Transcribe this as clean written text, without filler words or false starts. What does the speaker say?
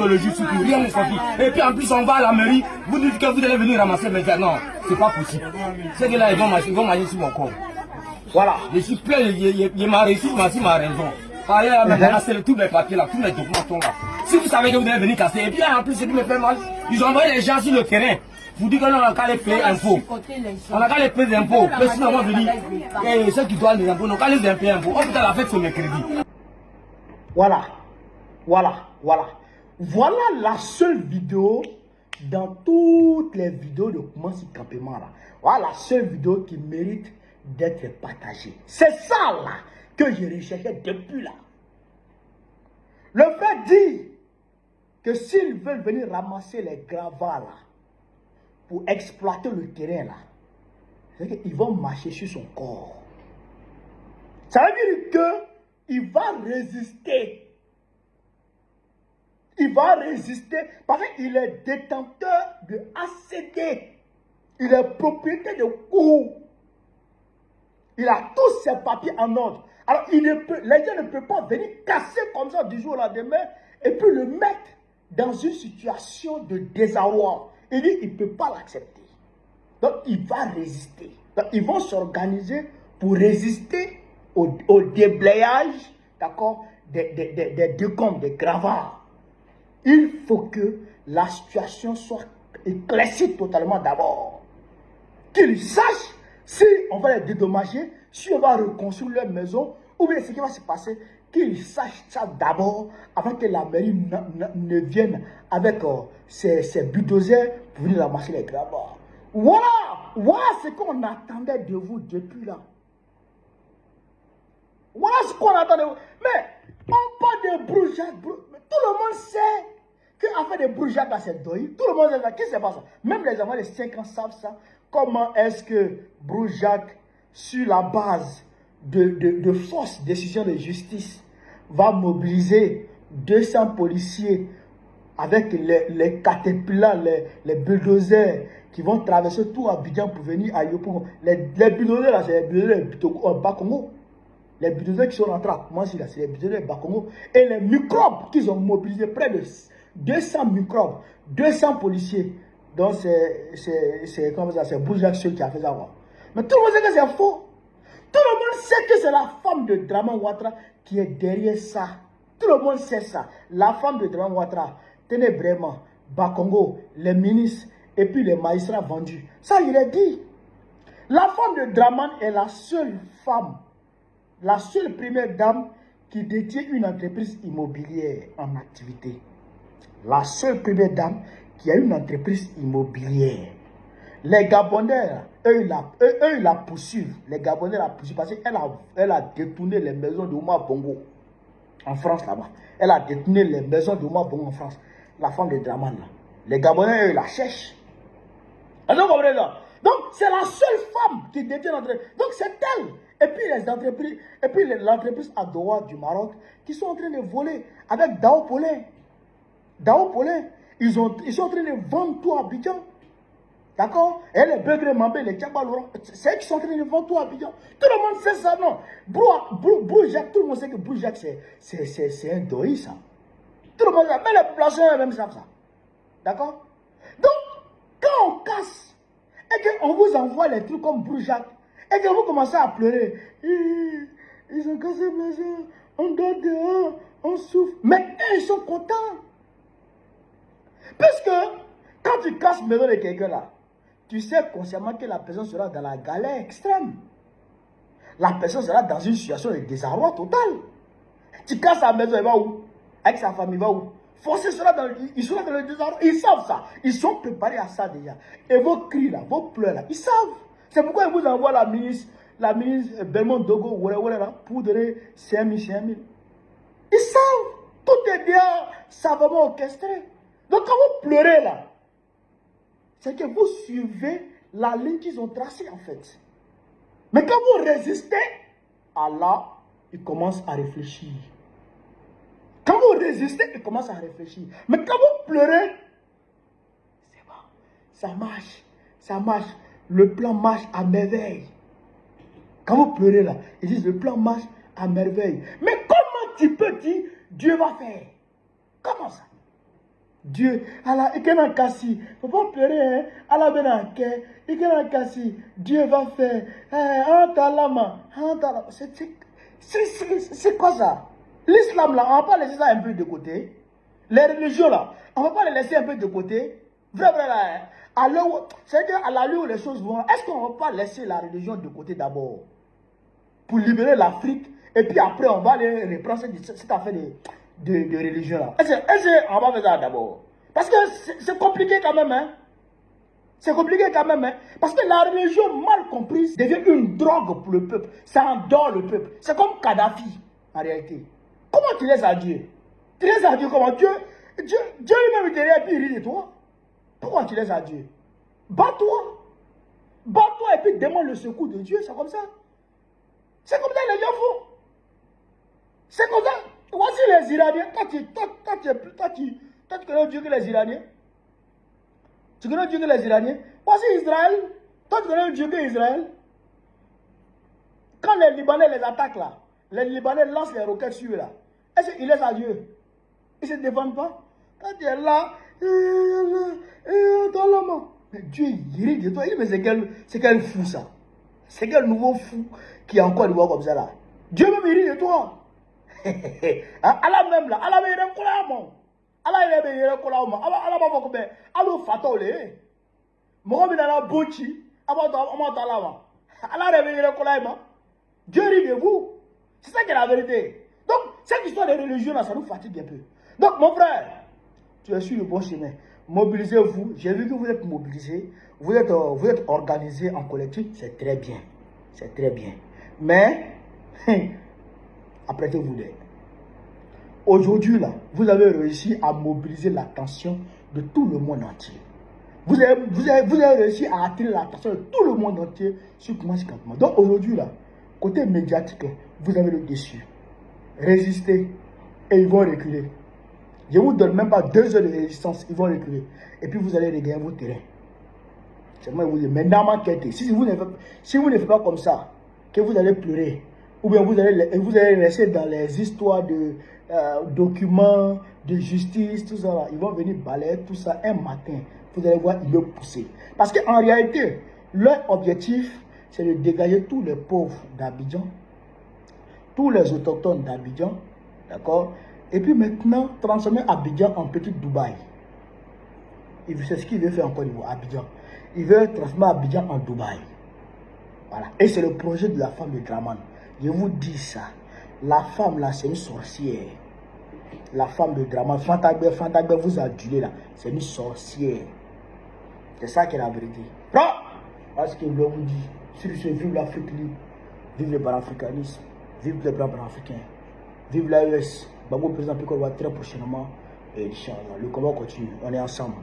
Le juge, rien n'est sorti. Et puis en plus, on va à la mairie, vous dites que vous allez venir ramasser mes gars. Non, c'est pas possible. Ces gars-là, ils vont manger sur mon corps. Voilà, je suis plein, il m'a réussi, il m'a raison. Allez, maintenant, c'est tous mes papiers là, tous mes documents sont là. Si vous savez que vous allez venir casser, et puis en plus, ce qui me fait mal, ils ont envoyé les gens sur le terrain. Vous dites qu'on n'a qu'à les payer impôts. On n'a qu'à les payer des impôts. Mais sinon, on va venir. Et ceux qui doivent les impôts, on n'a qu'à les payer impôts. Oh putain, la fête, c'est mercredi. Voilà. Voilà la seule vidéo dans toutes les vidéos de comment c'est campement là. Voilà la seule vidéo qui mérite d'être partagée. C'est ça là que je recherchais depuis là. Le frère dit que s'ils veulent venir ramasser les gravats là, pour exploiter le terrain là, c'est qu'ils vont marcher sur son corps. Ça veut dire qu'il va résister. Il va résister parce qu'il est détenteur de ACD. Il est propriétaire de cours. Il a tous ses papiers en ordre. Alors, les gens ne peuvent pas venir casser comme ça du jour au lendemain et puis le mettre dans une situation de désarroi. Il dit qu'il ne peut pas l'accepter. Donc, il va résister. Donc, ils vont s'organiser pour résister au déblayage, d'accord, des décombres, des gravats. Il faut que la situation soit éclaircie totalement d'abord. Qu'ils sachent si on va les dédommager, si on va reconstruire leur maison, ou bien ce qui va se passer, qu'ils sachent ça d'abord avant que la mairie ne vienne avec ses bulldozers pour venir ramasser les gravats. Voilà ce qu'on attendait de vous depuis là. Voilà ce qu'on attendait de vous. Mais on parle de brouillade. Tout le monde sait qu'affaire de brouillade, c'est doï. Tout le monde sait ça. Qu'est-ce qui se passe? Même les enfants de 5 ans savent ça. Comment est-ce que Broujac, sur la base de force décision de justice, va mobiliser 200 policiers avec les caterpillars, les bulldozers qui vont traverser tout Abidjan pour venir à Yopougon. Les bulldozers là, c'est les bulldozers au Bas-Congo. Les bulldozers qui sont en train, moi c'est les bulldozers Bas-Congo. Et les microbes qu'ils ont mobilisés, près de 200 microbes, 200 policiers. Donc c'est comme ça, c'est Broujac qui a fait ça. Mais tout le monde sait que c'est faux. Tout le monde sait que c'est la femme de Draman Ouattara qui est derrière ça. Tout le monde sait ça. La femme de Draman Ouattara, tenez vraiment, Bas-Congo, les ministres et puis les magistrats vendus. Ça, il est dit. La femme de Draman est la seule femme, la seule première dame qui détient une entreprise immobilière en activité. La seule première dame qui a une entreprise immobilière. Les Gabonais, eux, ils la poursuivent. Les Gabonais la poursuivent parce qu'elle a détourné les maisons de Oumar Bongo en France là-bas. Elle a détourné les maisons de Oumar Bongo en France. La femme de Draman là. Les Gabonais, eux, ils la cherchent. Vous comprenez ça? Donc, c'est la seule femme qui détient l'entreprise. Donc, c'est elle. Et puis, les entreprises, et puis l'entreprise à Doha du Maroc qui sont en train de voler avec Dao Paulin. Dao Paulin, ils sont en train de vendre tout à Abidjan. D'accord? Et les Begré Mambé, les Tchakbalourans, c'est eux qui sont en train de vendre tout à Abidjan. Tout le monde sait ça, non? Broujac, tout le monde sait que Broujac, c'est un doï, ça. Tout le monde sait, mais les populations eux-mêmes savent ça. D'accord? Donc, quand on casse, et qu'on vous envoie les trucs comme Broujac, et que vous commencez à pleurer, ils ont cassé ma maison, on dort dehors, on souffre. Mais eux, ils sont contents. Puisque, quand tu casses la maison de quelqu'un là, tu sais consciemment que la personne sera dans la galère extrême. La personne sera dans une situation de désarroi total. Tu casses la maison, il va où? Avec sa famille, il va où? Forcément, ils seront dans le désarroi. Ils savent ça. Ils sont préparés à ça déjà. Et vos cris là, vos pleurs là, ils savent. C'est pourquoi ils vous envoient la ministre Belmont Dogo, là, pour donner 5 000. Ils savent. Tout est bien savamment orchestré. Donc quand vous pleurez là, c'est que vous suivez la ligne qu'ils ont tracée en fait. Mais quand vous résistez, Allah, il commence à réfléchir. Quand vous résistez, il commence à réfléchir. Mais quand vous pleurez, c'est bon, ça marche, ça marche. Le plan marche à merveille. Quand vous pleurez là, ils disent le plan marche à merveille. Mais comment tu peux dire Dieu va faire? Comment ça? Dieu, Allah, il a cassé. Faut pas pleurer, hein. Allah ben en quai, il a cassé. Dieu va faire. C'est quoi ça? L'islam là, on va pas laisser ça un peu de côté. Les religions là, on va pas les laisser un peu de côté. Vrai, là. Alors, c'est-à-dire à l'allure où les choses vont, est-ce qu'on va pas laisser la religion de côté d'abord pour libérer l'Afrique et puis après on va aller reprendre cette affaire de religion là. Est-ce qu'on va faire ça d'abord? Parce que c'est compliqué quand même, hein. C'est compliqué quand même, hein. Parce que la religion mal comprise devient une drogue pour le peuple. Ça endort le peuple. C'est comme Kadhafi, en réalité. Comment tu laisses à Dieu? Tu laisses à Dieu comment? Dieu lui-même est derrière et puis il rit de toi. Pourquoi tu laisses à Dieu? Bats-toi. Bats-toi et puis demande le secours de Dieu. C'est comme ça. C'est comme ça les gens font. C'est comme ça. Voici les Iraniens. Toi, tu connais Dieu que les Iraniens. Tu connais Dieu que les Iraniens. Voici Israël. Toi, tu connais Dieu que Israël. Quand les Libanais les attaquent là, les Libanais lancent les roquettes sur eux là. Est-ce qu'ils laissent à Dieu? Ils ne se défendent pas. Quand tu es là, mais Dieu il rit de toi. Il dit, mais c'est quel fou ça? C'est quel nouveau fou qui est encore voir comme ça là? Dieu même il rit de toi. Allah même là, Allah il est collant. Allah il est collant. Allah va voir comment. Allah fatole. Moi je vais dans la bouchi. Allah il est collant. Dieu rit de vous. C'est ça qui est la vérité. Donc cette histoire de religion là, ça nous fatigue un peu. Donc mon frère, tu es sur le bon chemin. Mobilisez-vous. J'ai vu que vous êtes mobilisés. Vous êtes organisés en collectif. C'est très bien. C'est très bien. Mais, apprêtez-vous d'aide. Aujourd'hui, là, vous avez réussi à mobiliser l'attention de tout le monde entier. Vous avez réussi à attirer l'attention de tout le monde entier sur comment c'est campement. Donc aujourd'hui, là, côté médiatique, vous avez le dessus. Résistez et ils vont reculer. Je ne vous donne même pas 2 heures de résistance, ils vont reculer. Et puis vous allez regagner vos terrains. C'est moi qui vous dis, mais dans ma quête, si vous ne faites pas comme ça, que vous allez pleurer, ou bien vous allez rester dans les histoires de documents, de justice, tout ça, là, ils vont venir balayer tout ça un matin. Vous allez voir, ils vont pousser. Parce qu'en réalité, leur objectif, c'est de dégager tous les pauvres d'Abidjan, tous les autochtones d'Abidjan, d'accord? Et puis maintenant, transformer Abidjan en petit Dubaï. C'est ce qu'il veut faire encore niveau Abidjan. Il veut transformer Abidjan en Dubaï. Voilà. Et c'est le projet de la femme de Draman. Je vous dis ça. La femme là, c'est une sorcière. La femme de Draman. Fantagbe vous a adulé là. C'est une sorcière. C'est ça qui est la vérité. Non! Parce que je vous dis, sur ce, vive l'Afrique libre. Vive le panafricanisme. Vive les blancs panafricains. Vive l'AES. Babo président Pikol va très prochainement. Et Inch'Allah, le combat continue. On est ensemble.